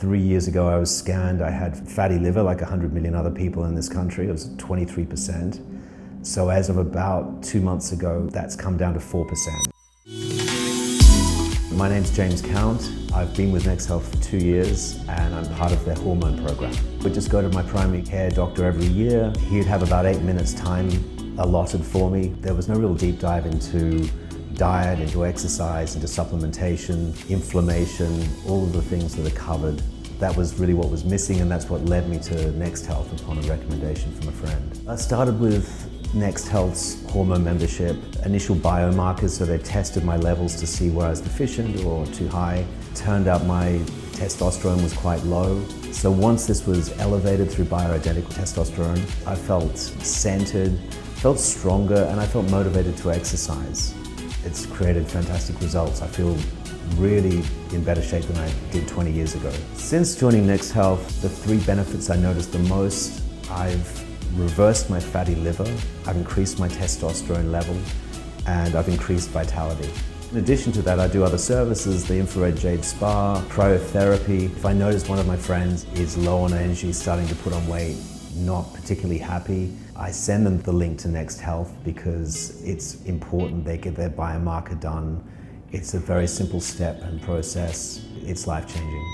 3 years ago I was scanned. I had fatty liver like 100 million other people in this country. It was 23%. So as of about 2 months ago, that's come down to 4%. My name's James Count. I've been with Next Health for 2 years and I'm part of their hormone program. We just go to my primary care doctor every year. He'd have about 8 minutes time allotted for me. There was no real deep dive into diet, into exercise, into supplementation, inflammation, all of the things that are covered. That was really what was missing, and that's what led me to Next Health upon a recommendation from a friend. I started with Next Health's hormone membership, initial biomarkers, so they tested my levels to see where I was deficient or too high. Turned out my testosterone was quite low. So once this was elevated through bioidentical testosterone, I felt centered, felt stronger, and I felt motivated to exercise. It's created fantastic results. I feel really in better shape than I did 20 years ago. Since joining Next Health, the 3 benefits I noticed the most: I've reversed my fatty liver, I've increased my testosterone level, and I've increased vitality. In addition to that, I do other services, the infrared jade spa, cryotherapy. If I notice one of my friends is low on energy, starting to put on weight, not particularly happy, I send them the link to Next Health because it's important they get their biomarker done. It's a very simple step and process. It's life-changing.